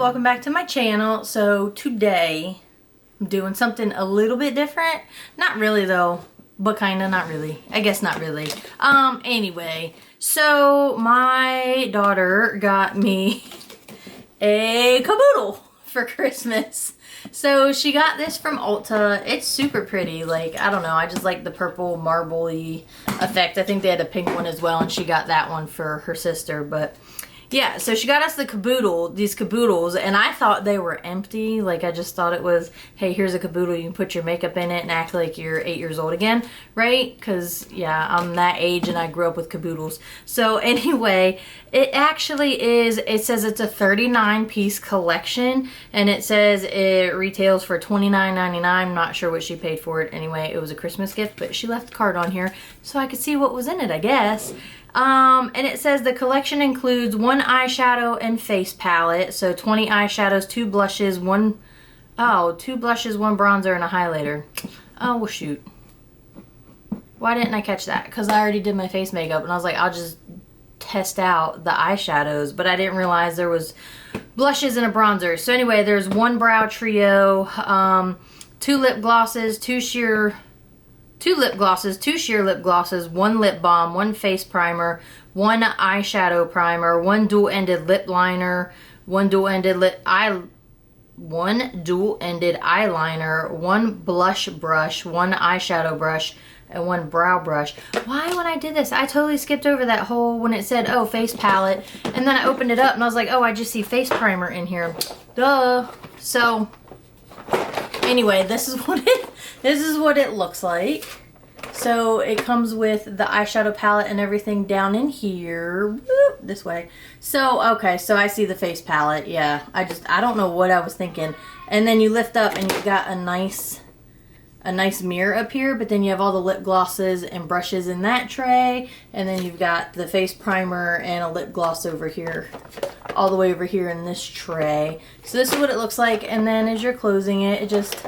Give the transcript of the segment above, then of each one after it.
welcome back to my channel. So today I'm doing something a little bit different. Not really though, but kinda, not really. I guess not really. Anyway, so my daughter got me a Caboodle for Christmas. So she got this from Ulta. It's super pretty. Like, I don't know, I just like the purple marble-y effect. I think they had a pink one as well, and she got that one for her sister. But yeah, so she got us the Caboodle, these Caboodles, and I thought they were empty. Like, I just thought it was, hey, here's a Caboodle, you can put your makeup in it and act like you're 8 years old again, right? Because, yeah, I'm that age and I grew up with Caboodles. So anyway, it actually is, it says it's a 39-piece collection, and it says it retails for $29.99. I'm not sure what she paid for it. Anyway, it was a Christmas gift, but she left a card on here so I could see what was in it, I guess. And it says the collection includes 1 eyeshadow and face palette. So 20 eyeshadows, 2 blushes, 1 bronzer, and a highlighter. Oh, well, shoot. Why didn't I catch that? Because I already did my face makeup, and I was like, I'll just test out the eyeshadows, but I didn't realize there was blushes and a bronzer. So anyway, there's 1 brow trio, 2 lip glosses, 2 sheer lip glosses, 1 lip balm, 1 face primer, 1 eyeshadow primer, 1 dual-ended lip liner, 1 dual-ended eyeliner, 1 blush brush, 1 eyeshadow brush, and 1 brow brush. Why, when I did this, I totally skipped over that whole, when it said, oh, face palette, and then I opened it up and I was like, oh, I just see face primer in here. Duh. So anyway, this is what it looks like. So it comes with the eyeshadow palette and everything down in here. Whoop, this way. So, okay, so I see the face palette. Yeah, I don't know what I was thinking. And then you lift up and you've got a nice mirror up here, but then you have all the lip glosses and brushes in that tray. And then you've got the face primer and a lip gloss over here, all the way over here in this tray. So this is what it looks like. And then as you're closing it, it just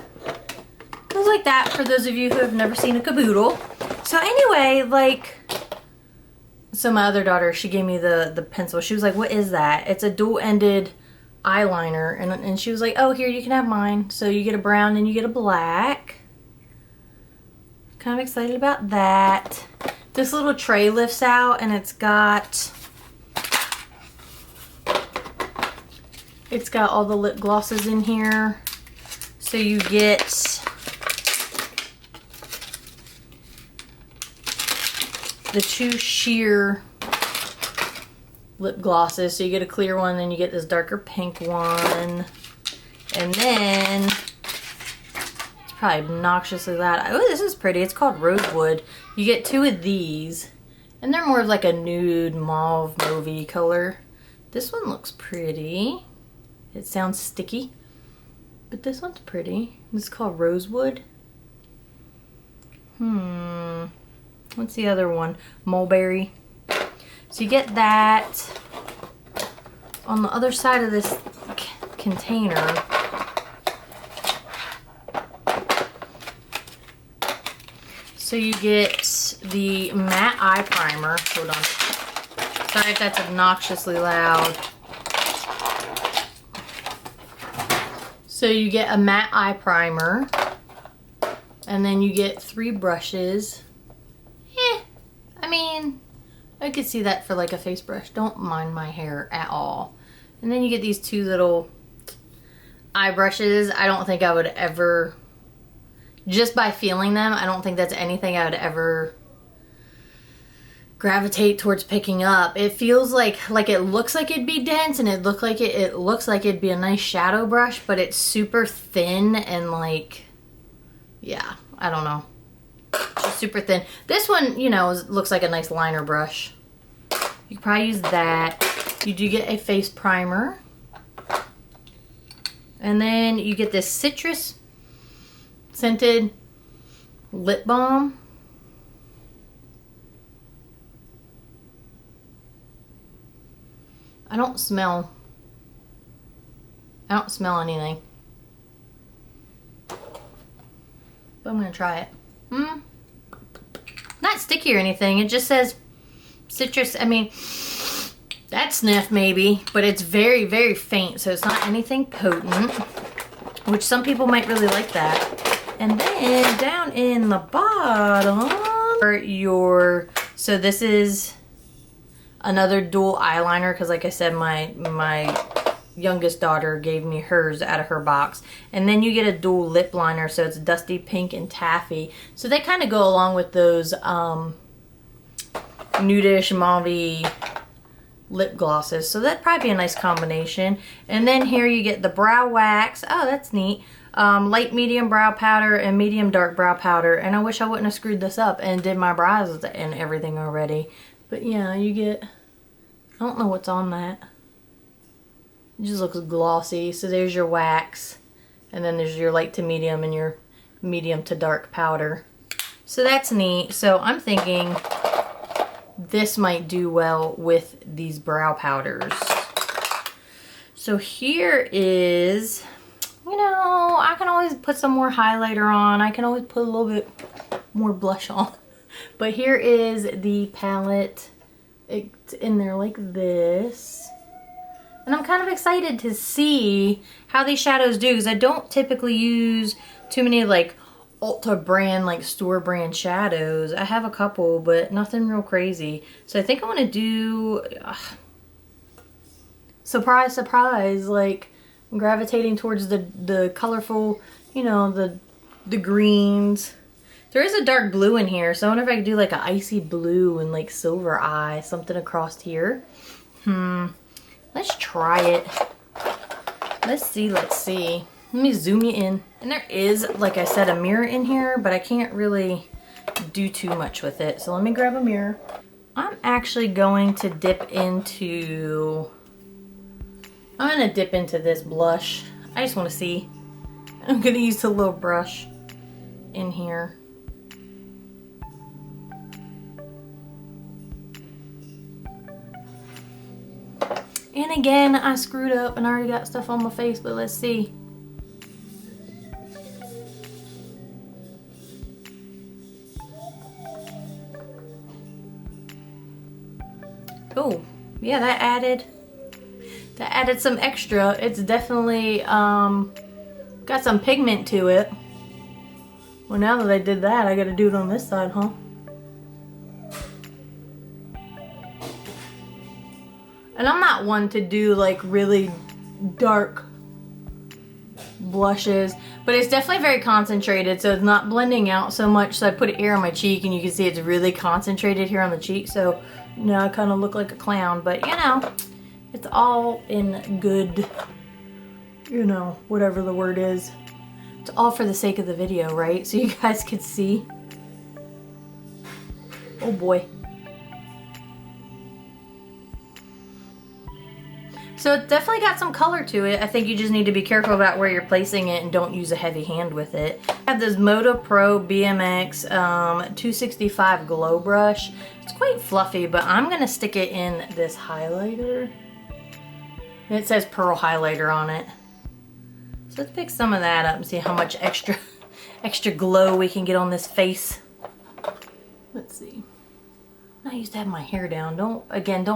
goes like that for those of you who have never seen a Caboodle. So anyway, like, so my other daughter, she gave me the pencil. She was like, what is that? It's a dual-ended eyeliner. And she was like, oh, here, you can have mine. So you get a brown and you get a black. Kind of excited about that. This little tray lifts out and it's got all the lip glosses in here. So you get the 2 sheer lip glosses. So you get a clear one, then you get this darker pink one. And then, it's probably obnoxiously loud. Oh, this is pretty. It's called Rosewood. You get 2 of these. And they're more of like a nude mauve mauvey color. This one looks pretty. It sounds sticky. But this one's pretty. This is called Rosewood. What's the other one? Mulberry. So you get that. On the other side of this container, so you get the matte eye primer. Hold on. Sorry if that's obnoxiously loud. So you get a matte eye primer, and then you get 3 brushes. I mean, I could see that for like a face brush. Don't mind my hair at all. And then you get these 2 little eye brushes. I don't think I would ever, just by feeling them, I don't think that's anything I would ever gravitate towards picking up. It feels like it looks like it'd be dense, and it looks like it'd be a nice shadow brush, but it's super thin and like, yeah, I don't know. Just super thin. This one, you know, looks like a nice liner brush. You could probably use that. You do get a face primer. And then you get this citrus scented lip balm. I don't smell anything. But I'm gonna try it. Not sticky or anything. It just says citrus. I mean, that's cat sniff maybe, but it's very, very faint, so it's not anything potent, which some people might really like that. And then down in the bottom, so this is another dual eyeliner, because like I said, my youngest daughter gave me hers out of her box. And then you get a dual lip liner, so it's dusty pink and taffy. So they kind of go along with those nudish mauve lip glosses, so that'd probably be a nice combination. And then here you get the brow wax. Oh, that's neat. Light medium brow powder and medium dark brow powder. And I wish I wouldn't have screwed this up and did my brows and everything already. But yeah, you get, I don't know what's on that. It just looks glossy. So there's your wax, and then there's your light to medium and your medium to dark powder. So that's neat. So I'm thinking this might do well with these brow powders. So here is, you know, I can always put some more highlighter on. I can always put a little bit more blush on. But here is the palette. It's in there like this. And I'm kind of excited to see how these shadows do, because I don't typically use too many like Ulta brand, like store brand shadows. I have a couple, but nothing real crazy. So I think I want to do, surprise, surprise, like I'm gravitating towards the colorful, you know, the greens. There is a dark blue in here, so I wonder if I could do like an icy blue and like silver eye, something across here. Let's try it. Let's see, let's see. Let me zoom you in. And there is, like I said, a mirror in here, but I can't really do too much with it. So let me grab a mirror. I'm actually going to dip into this blush. I just want to see. I'm going to use a little brush in here. And again, I screwed up and I already got stuff on my face, but let's see. Oh, yeah, that added some extra. It's definitely got some pigment to it. Well, now that I did that, I gotta do it on this side, huh? And I'm not one to do like really dark blushes, but it's definitely very concentrated, so it's not blending out so much. So I put it here on my cheek, and you can see it's really concentrated here on the cheek. So now I kind of look like a clown, but you know, it's all in good, you know, whatever the word is. It's all for the sake of the video, right? So you guys could see. Oh boy. So it definitely got some color to it. I think you just need to be careful about where you're placing it and don't use a heavy hand with it. I have this Moda Pro BMX 265 Glow Brush. It's quite fluffy, but I'm gonna stick it in this highlighter. And it says Pearl Highlighter on it. So let's pick some of that up and see how much extra glow we can get on this face. Let's see. I used to have my hair down. Don't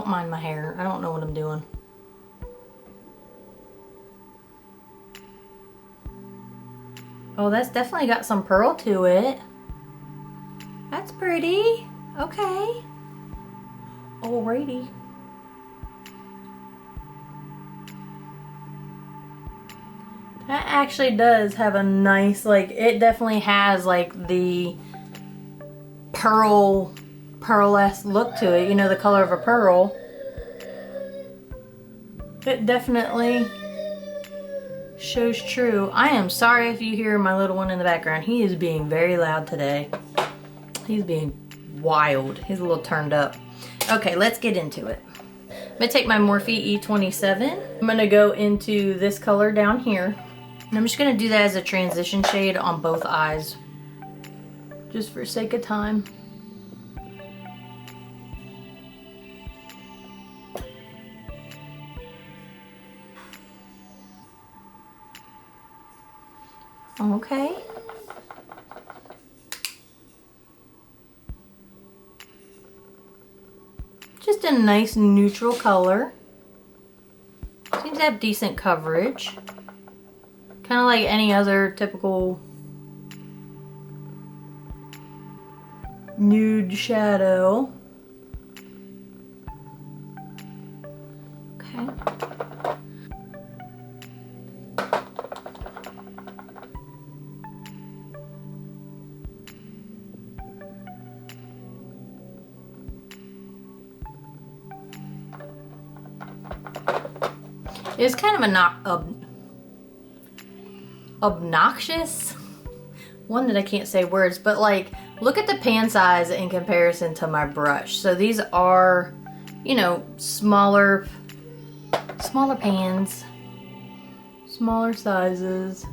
mind my hair. I don't know what I'm doing. Oh, that's definitely got some pearl to it. That's pretty. Okay. Alrighty. That actually does have a nice, like, it definitely has like the pearlesque look to it. You know, the color of a pearl. It definitely shows true. I am sorry if you hear my little one in the background. He is being very loud today. He's being wild. He's a little turned up. Okay, let's get into it. I'm gonna take my Morphe E27. I'm gonna go into this color down here. And I'm just gonna do that as a transition shade on both eyes, just for sake of time. Okay. Just a nice neutral color. These have decent coverage. Kind of like any other typical nude shadow. Okay. It's kind of obnoxious. One that I can't say words, but like, look at the pan size in comparison to my brush. So these are, you know, smaller pans, smaller sizes.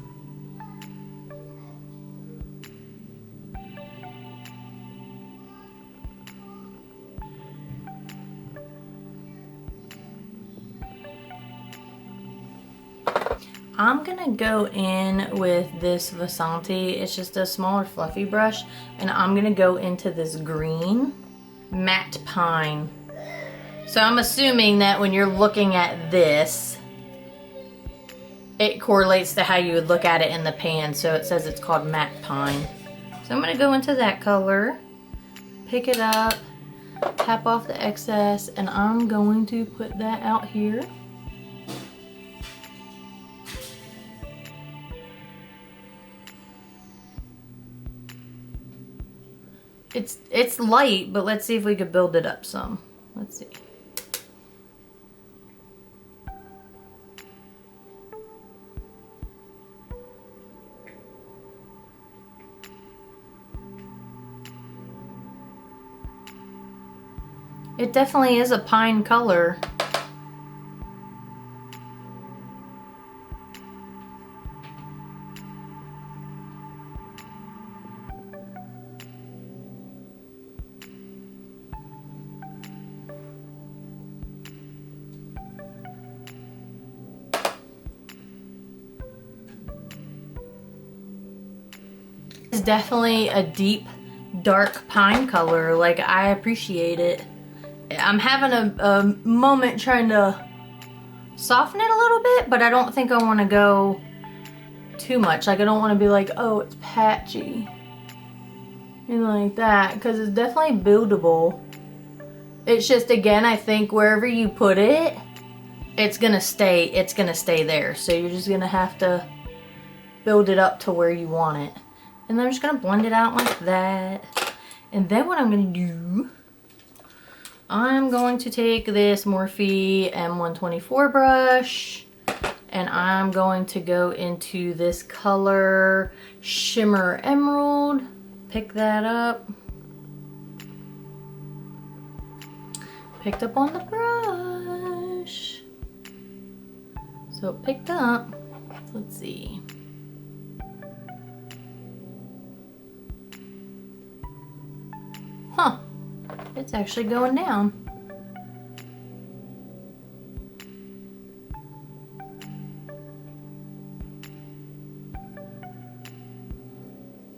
I'm gonna go in with this Vasanti. It's just a smaller fluffy brush, and I'm gonna go into this green matte pine. So I'm assuming that when you're looking at this, it correlates to how you would look at it in the pan. So it says it's called matte pine. So I'm gonna go into that color, pick it up, tap off the excess, and I'm going to put that out here. It's light, but let's see if we could build it up some. Let's see. It definitely is a pine color. It's definitely a deep, dark pine color. Like, I appreciate it. I'm having a moment trying to soften it a little bit, but I don't think I want to go too much. Like, I don't want to be like, oh, it's patchy and like that, because it's definitely buildable. It's just, again, I think wherever you put it, it's gonna stay there. So you're just gonna have to build it up to where you want it. And then I'm just gonna blend it out like that. And then what I'm gonna do, I'm going to take this Morphe M124 brush, and I'm going to go into this color Shimmer Emerald. Pick that up. Picked up on the brush. So it picked up. Let's see. Huh. It's actually going down.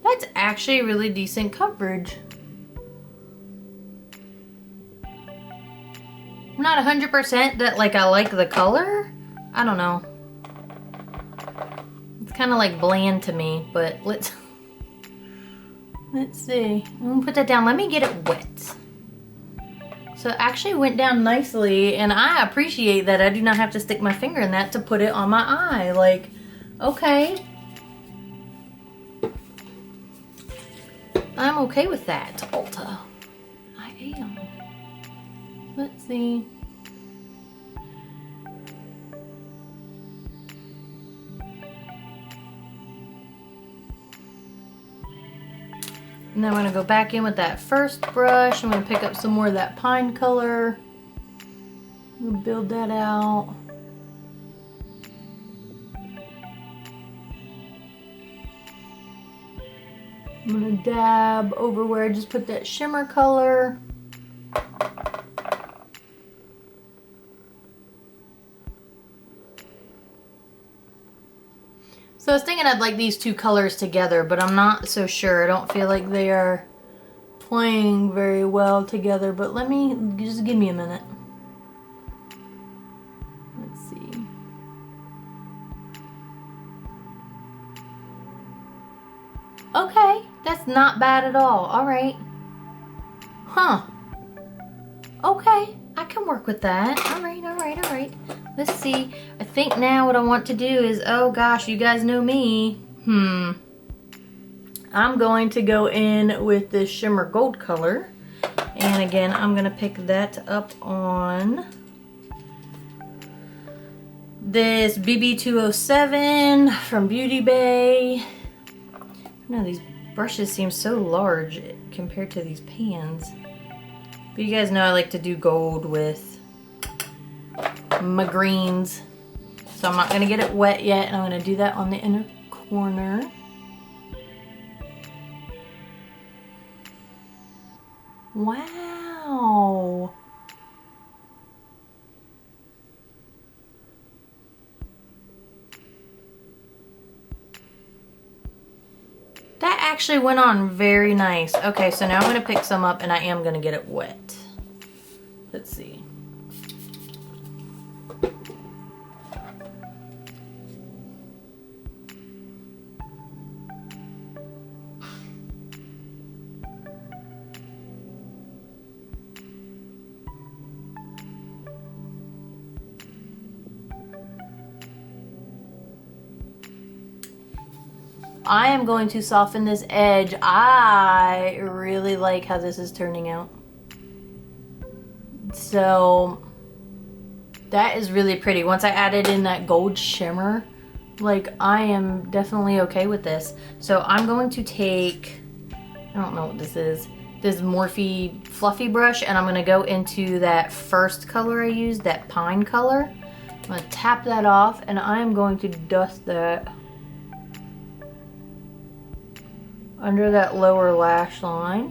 That's actually really decent coverage. I'm not 100% that like I like the color. I don't know. It's kind of like bland to me, but let's see. I'm gonna put that down. Let me get it wet. So it actually went down nicely, and I appreciate that I do not have to stick my finger in that to put it on my eye. Like, okay. I'm okay with that, Ulta. I am. Let's see. And then I'm going to go back in with that first brush. I'm going to pick up some more of that pine color. We'll build that out. I'm going to dab over where I just put that shimmer color. So I was thinking I'd like these two colors together, but I'm not so sure. I don't feel like they are playing very well together, but just give me a minute. Let's see. Okay, that's not bad at all. All right. Huh. Okay, I can work with that. All right, all right, all right. Let's see. I think now what I want to do is, oh gosh, you guys know me. I'm going to go in with this shimmer gold color. And again, I'm gonna pick that up on this BB207 from Beauty Bay. No, these brushes seem so large compared to these pans. But you guys know I like to do gold with my greens. So I'm not gonna get it wet yet, and I'm gonna do that on the inner corner. Wow. That actually went on very nice. Okay, so now I'm gonna pick some up and I am gonna get it wet. Let's see. I am going to soften this edge. I really like how this is turning out. So that is really pretty. Once I added in that gold shimmer, like I am definitely okay with this. So I'm going to take, I don't know what this is, this Morphe fluffy brush, and I'm gonna go into that first color I used, that pine color. I'm gonna tap that off and I'm going to dust that under that lower lash line.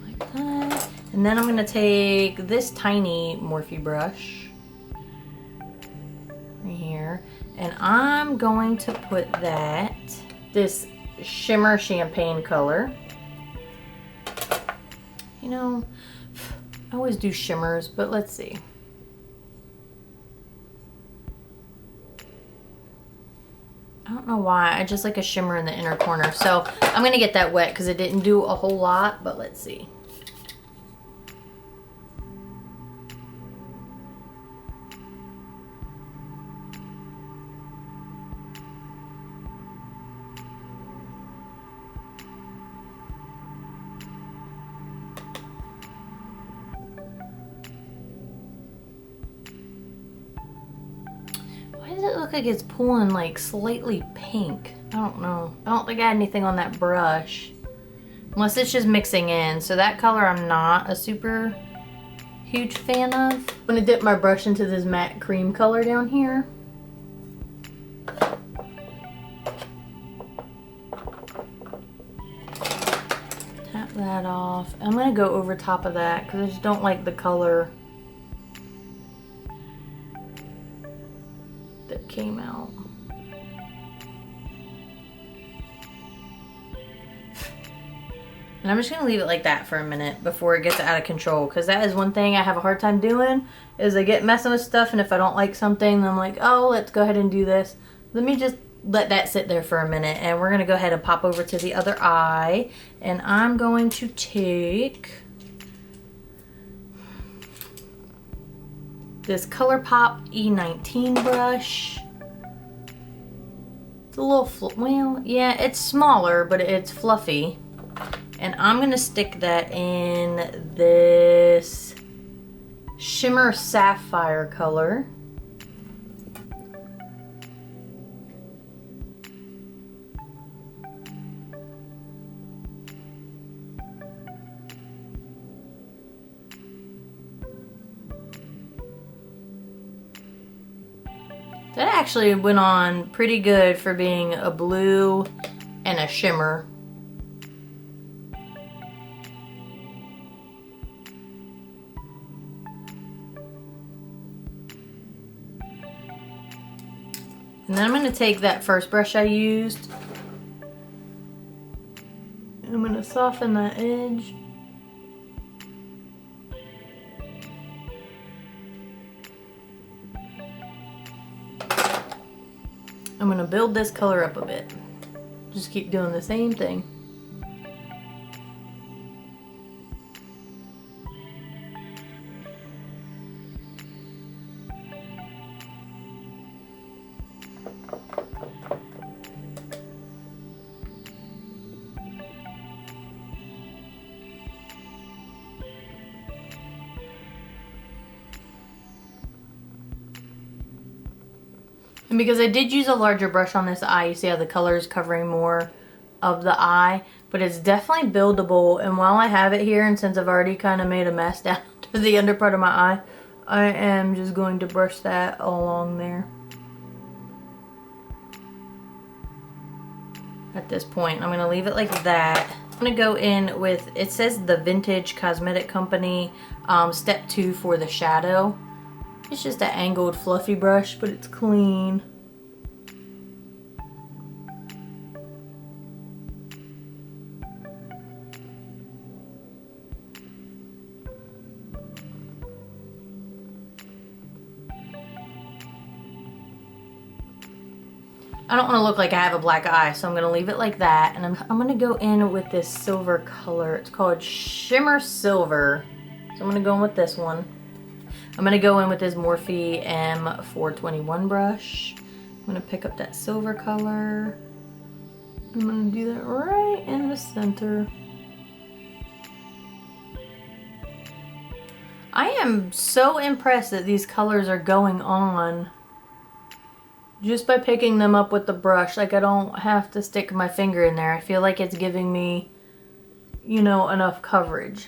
Like that. And then I'm going to take this tiny Morphe brush right here, and I'm going to put this shimmer champagne color. You know, I always do shimmers, but let's see. I don't know why, I just like a shimmer in the inner corner. So I'm gonna get that wet because it didn't do a whole lot, but let's see. Why does it look like it's pulling like slightly pink? I don't know. I don't think I had anything on that brush. Unless it's just mixing in. So that color I'm not a super huge fan of. I'm gonna dip my brush into this matte cream color down here. Tap that off. I'm gonna go over top of that because I just don't like the color that came out. And I'm just gonna leave it like that for a minute before it gets out of control, because that is one thing I have a hard time doing, is I get messing with stuff, and if I don't like something, then I'm like, oh, let's go ahead and do this. Let me just let that sit there for a minute, and we're gonna go ahead and pop over to the other eye, and I'm going to take this ColourPop E19 brush. It's a little, well, yeah, it's smaller, but it's fluffy. And I'm gonna stick that in this shimmer sapphire color. That actually went on pretty good for being a blue and a shimmer. And And then I'm going to take that first brush I used. I'm going to soften that edge. I'm going to build this color up a bit. Just keep doing the same thing. And because I did use a larger brush on this eye, you see how the color is covering more of the eye, but it's definitely buildable. And while I have it here, and since I've already kind of made a mess down to the under part of my eye, I am just going to brush that along there. At this point, I'm going to leave it like that. I'm going to go in with, it says the Vintage Cosmetic Company Step 2 for the shadow. It's just an angled fluffy brush, but it's clean. I don't want to look like I have a black eye, so I'm going to leave it like that. And I'm going to go in with this silver color. It's called Shimmer Silver. So I'm going to go in with this one. I'm going to go in with this Morphe M421 brush. I'm going to pick up that silver color. I'm going to do that right in the center. I am so impressed that these colors are going on just by picking them up with the brush. Like, I don't have to stick my finger in there. I feel like it's giving me, you know, enough coverage.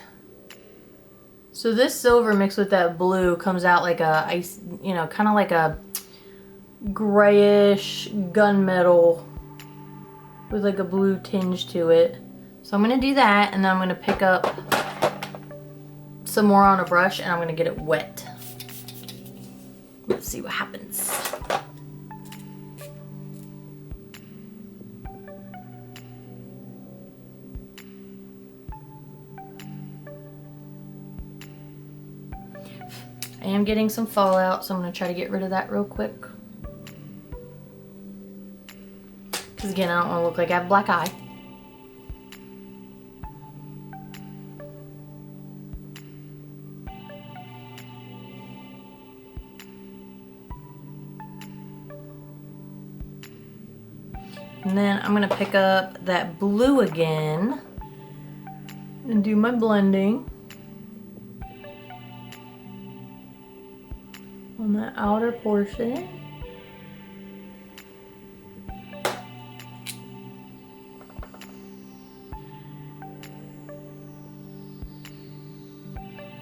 So this silver mixed with that blue comes out like a ice, you know, kind of like a grayish gunmetal with like a blue tinge to it. So I'm going to do that, and then I'm going to pick up some more on a brush, and I'm going to get it wet. Let's see what happens. I am getting some fallout, so I'm going to try to get rid of that real quick. Because again, I don't want to look like I have a black eye. And then I'm going to pick up that blue again and do my blending on the outer portion.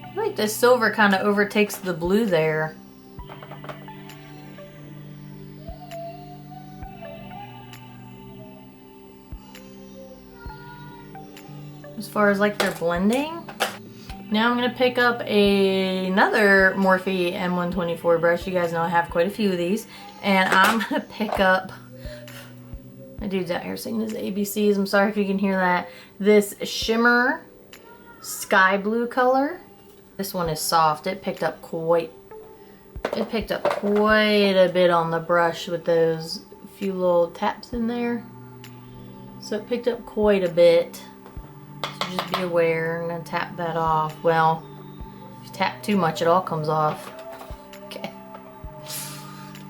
I feel like the silver kind of overtakes the blue there. As far as like their blending. Now I'm going to pick up another Morphe M124 brush. You guys know I have quite a few of these. And I'm going to pick up, my dude's out here singing his ABCs. I'm sorry if you can hear that. This Shimmer Sky Blue color. This one is soft. It picked up quite a bit on the brush with those few little taps in there. So it picked up quite a bit. So just be aware. I'm going to tap that off. Well, if you tap too much, it all comes off. Okay.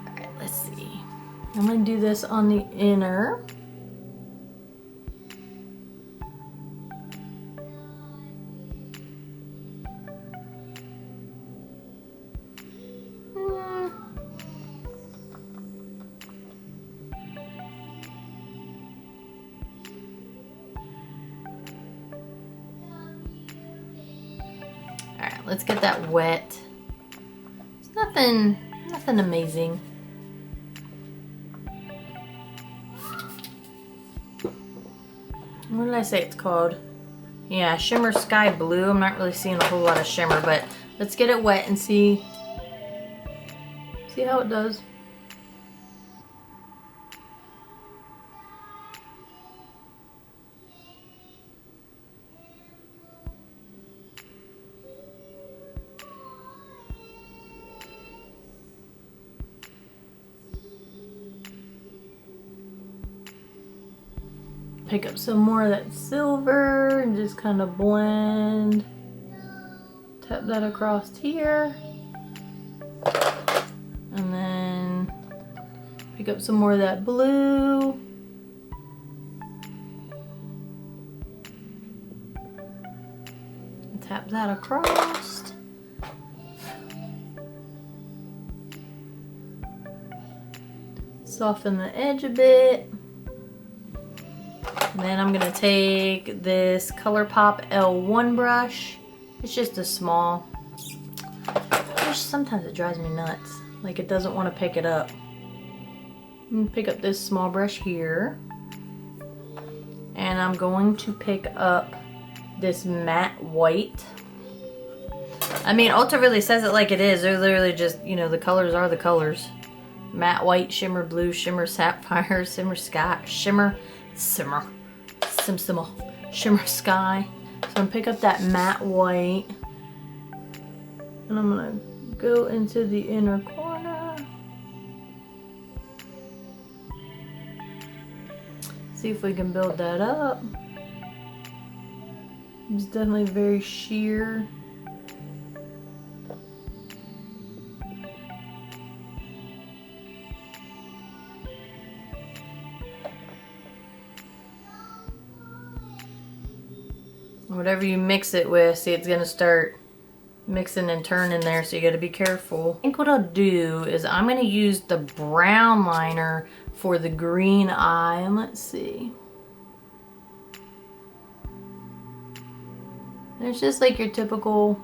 Alright, let's see. I'm going to do this on the inner. Let's get that wet. It's nothing amazing. What did I say it's called? Yeah, Shimmer Sky Blue. I'm not really seeing a whole lot of shimmer, but let's get it wet and see how it does. Pick up some more of that silver and just kind of blend. Tap that across here. And then pick up some more of that blue. And tap that across. Soften the edge a bit. And then I'm gonna take this ColourPop L1 brush. It's just a small. Sometimes it drives me nuts. Like it doesn't want to pick it up. I'm gonna pick up this small brush here. And I'm going to pick up this matte white. I mean, Ulta really says it like it is. They're literally just, you know, the colors are the colors. Matte white, shimmer blue, shimmer sapphire, shimmer sky, shimmer sky. So I'm gonna pick up that matte white. And I'm gonna go into the inner corner. See if we can build that up. It's definitely very sheer. Whatever you mix it with, see, it's gonna start mixing and turning there, so you gotta be careful. I think what I'll do is I'm gonna use the brown liner for the green eye, and let's see. It's just like your typical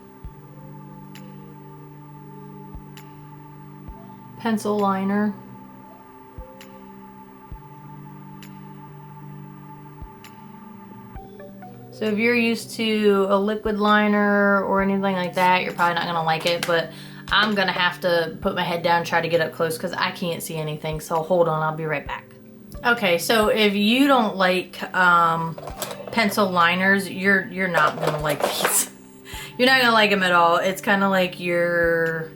pencil liner. So if you're used to a liquid liner or anything like that, you're probably not gonna like it, but I'm gonna have to put my head down and try to get up close because I can't see anything, so hold on, I'll be right back. Okay, so if you don't like pencil liners, you're not gonna like these. You're not gonna like them at all. It's kind of like you're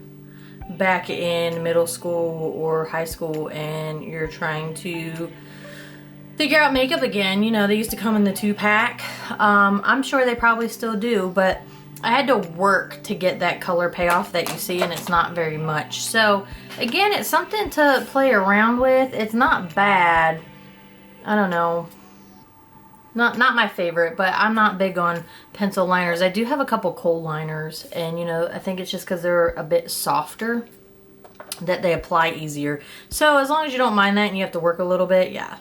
back in middle school or high school and you're trying to figure out makeup again. You know, they used to come in the 2-pack. I'm sure they probably still do, but I had to work to get that color payoff that you see, and it's not very much. So again, it's something to play around with. It's not bad. I don't know. Not my favorite, but I'm not big on pencil liners. I do have a couple kohl liners, and you know, I think it's just because they're a bit softer that they apply easier. So as long as you don't mind that and you have to work a little bit, yeah.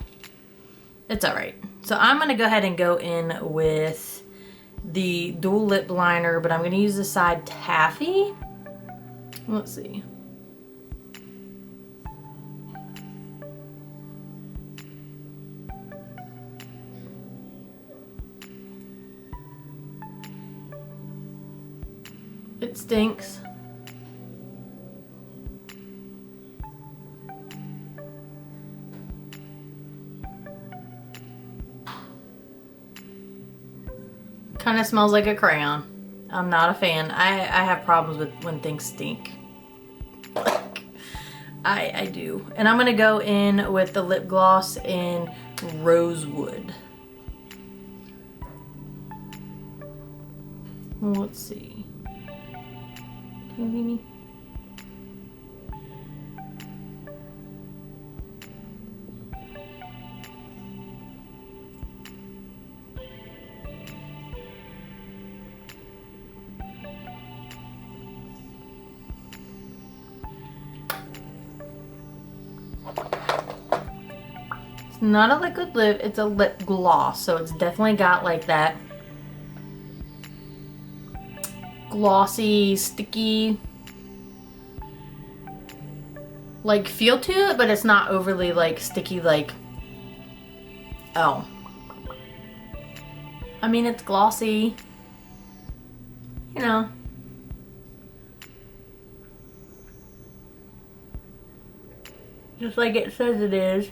It's alright. So I'm going to go ahead and go in with the dual lip liner, but I'm going to use the side taffy. Let's see. It stinks. Kind of smells like a crayon. I'm not a fan. I have problems with when things stink. I do. And I'm going to go in with the lip gloss in Rosewood. Let's see. Can you hear me? It's not a liquid lip, it's a lip gloss, so it's definitely got like that glossy, sticky like feel to it, but it's not overly like sticky like, oh. I mean, it's glossy, you know. Just like it says it is.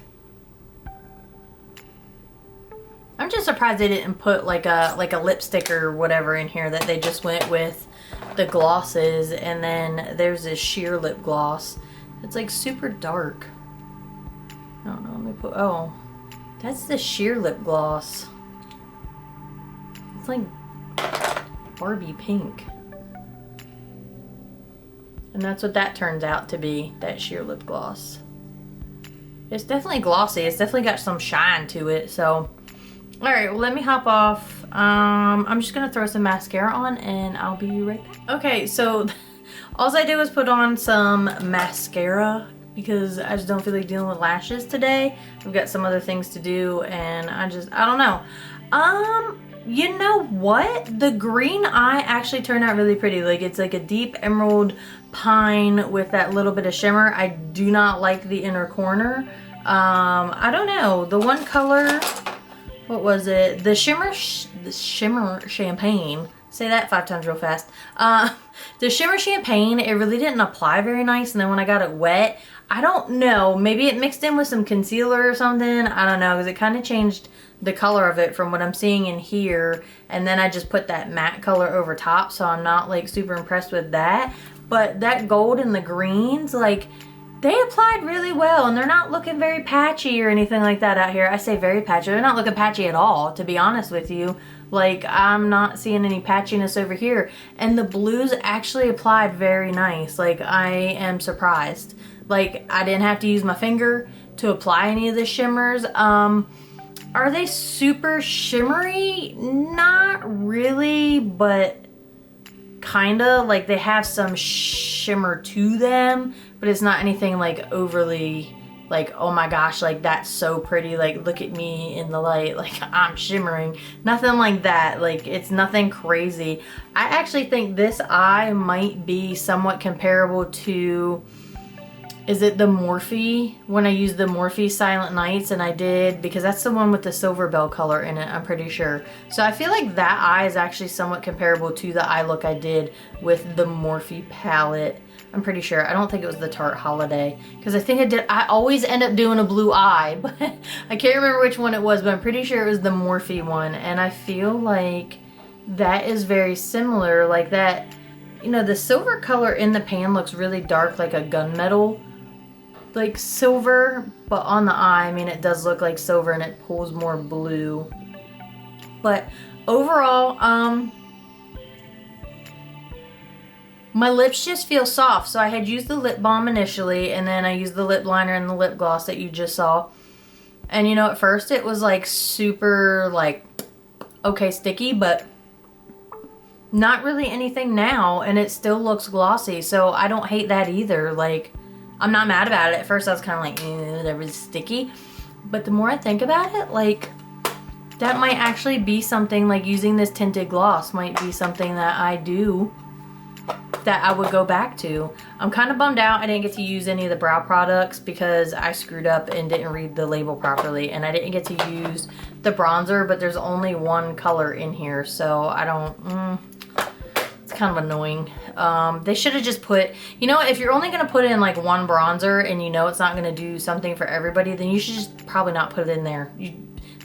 I'm just surprised they didn't put like a lipstick or whatever in here, that they just went with the glosses. And then there's this sheer lip gloss. It's like super dark. I don't know, let me put, oh, That's the sheer lip gloss. It's like Barbie pink. And that's what that turns out to be, that sheer lip gloss. It's definitely glossy. It's definitely got some shine to it. So, alright, well, let me hop off. I'm just going to throw some mascara on and I'll be right back. Okay, so all I did was put on some mascara because I just don't feel like dealing with lashes today. I've got some other things to do and I don't know. You know what? The green eye actually turned out really pretty. Like, it's like a deep emerald pine with that little bit of shimmer. I do not like the inner corner. I don't know. The one color, what was it? The shimmer champagne. Say that 5 times real fast. The shimmer champagne, it really didn't apply very nice. And then when I got it wet, I don't know. Maybe it mixed in with some concealer or something. I don't know, because it kind of changed the color of it from what I'm seeing in here. And then I just put that matte color over top, so I'm not like super impressed with that. But that gold and the greens, like, they applied really well, and they're not looking very patchy or anything like that out here. I say very patchy. They're not looking patchy at all, to be honest with you. Like, I'm not seeing any patchiness over here. And the blues actually applied very nice. Like, I am surprised. Like, I didn't have to use my finger to apply any of the shimmers. Are they super shimmery? Not really, but kinda. Like, they have some shimmer to them, but it's not anything like overly like, oh my gosh, like that's so pretty, like look at me in the light, like I'm shimmering. Nothing like that. Like, it's nothing crazy. I actually think this eye might be somewhat comparable to, is it the Morphe? When I used the Morphe Silent Nights, and I did, because that's the one with the silver bell color in it, I'm pretty sure. So I feel like that eye is actually somewhat comparable to the eye look I did with the Morphe palette. I'm pretty sure. I don't think it was the Tarte Holiday, because I think I always end up doing a blue eye, but I can't remember which one it was, but I'm pretty sure it was the Morphe one. And I feel like that is very similar. Like that, you know, the silver color in the pan looks really dark, like a gunmetal like silver, but on the eye, I mean, it does look like silver and it pulls more blue. But overall, my lips just feel soft. So I had used the lip balm initially, and then I used the lip liner and the lip gloss that you just saw. And you know, at first it was like super like, okay, sticky, but not really anything now, and it still looks glossy. So I don't hate that either. Like, I'm not mad about it. At first I was kind of like, that was sticky. But the more I think about it, like, that might actually be something, like using this tinted gloss might be something that I do, that I would go back to. I'm kind of bummed out I didn't get to use any of the brow products because I screwed up and didn't read the label properly. And I didn't get to use the bronzer, but there's only one color in here. So I don't, it's kind of annoying. They should have just put, you know what, if you're only going to put in like one bronzer and you know it's not going to do something for everybody, then you should just probably not put it in there.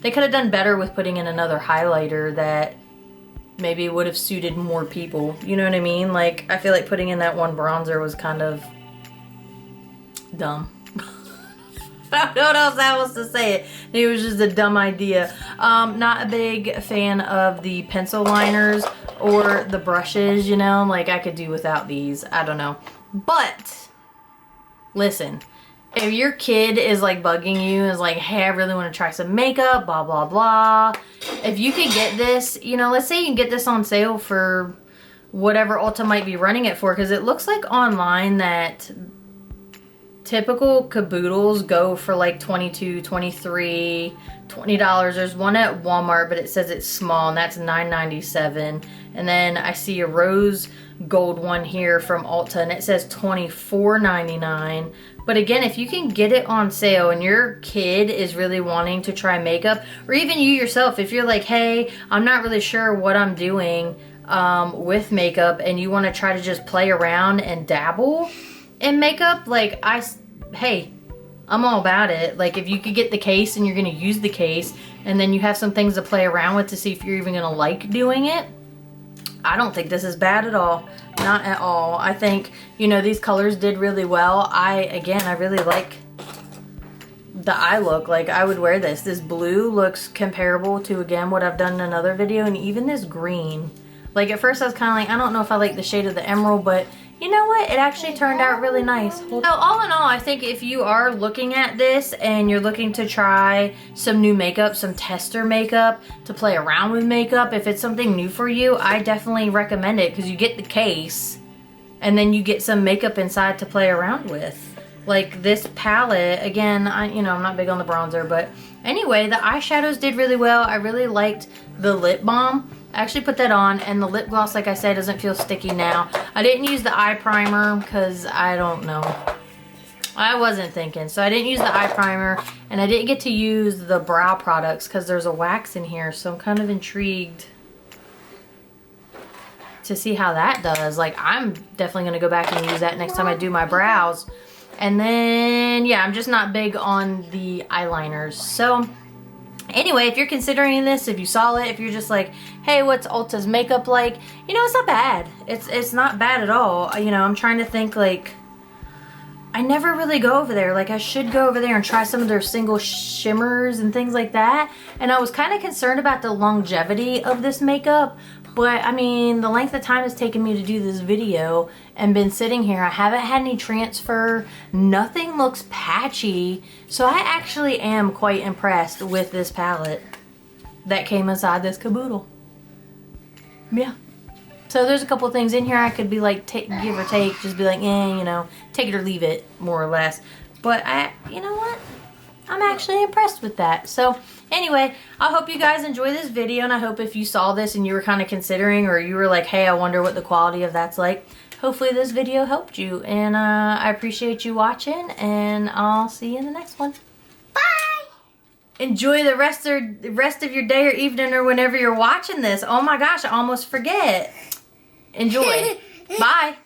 They could have done better with putting in another highlighter that maybe would have suited more people. You know what I mean? Like, I feel like putting in that one bronzer was kind of dumb. I don't know what else to say it. It was just a dumb idea. Not a big fan of the pencil liners or the brushes, you know? Like, I could do without these. I don't know. But, listen. If your kid is like bugging you, is like, hey, I really want to try some makeup, blah, blah, blah. If you could get this, you know, let's say you can get this on sale for whatever Ulta might be running it for. Because it looks like online that typical caboodles go for like $22, $23, $20. There's one at Walmart, but it says it's small, and that's $9.97. And then I see a rose gold one here from Ulta, and it says $24.99. But again, if you can get it on sale and your kid is really wanting to try makeup, or even you yourself, if you're like, hey, I'm not really sure what I'm doing with makeup, and you want to try to just play around and dabble in makeup, like, hey, I'm all about it. Like, if you could get the case and you're going to use the case, and then you have some things to play around with to see if you're even going to like doing it, I don't think this is bad at all. Not at all. I think, you know, these colors did really well. I really like the eye look. Like, I would wear this. This blue looks comparable to, again, what I've done in another video. And even this green. Like, at first I was kind of like, I don't know if I like the shade of the emerald, but you know what? It actually turned out really nice. So all in all, I think if you are looking at this and you're looking to try some new makeup, some tester makeup, to play around with makeup, if it's something new for you, I definitely recommend it because you get the case and then you get some makeup inside to play around with. Like this palette, again, I'm not big on the bronzer, but anyway, the eyeshadows did really well. I really liked the lip balm. I actually put that on, and the lip gloss, like I said, doesn't feel sticky now. I didn't use the eye primer because I don't know. I wasn't thinking, so I didn't use the eye primer, and I didn't get to use the brow products because there's a wax in here, so I'm kind of intrigued to see how that does. Like, I'm definitely going to go back and use that next time I do my brows. And then, yeah, I'm just not big on the eyeliners. So, anyway, if you're considering this, if you saw it, if you're just like, hey, what's Ulta's makeup like? You know, it's not bad. It's not bad at all. You know, I'm trying to think, like, I never really go over there. Like, I should go over there and try some of their single shimmers and things like that. And I was kind of concerned about the longevity of this makeup. But, I mean, the length of time it's taken me to do this video and been sitting here, I haven't had any transfer. Nothing looks patchy. So I actually am quite impressed with this palette that came inside this Caboodle. Yeah. So there's a couple things in here I could be like, give or take, just be like, you know, take it or leave it, more or less. But you know what? I'm actually impressed with that. So anyway, I hope you guys enjoy this video, and I hope if you saw this and you were kind of considering, or you were like, hey, I wonder what the quality of that's like, hopefully this video helped you. And I appreciate you watching, and I'll see you in the next one. Bye! Enjoy the rest of your day or evening or whenever you're watching this. Oh my gosh, I almost forget. Enjoy. Bye.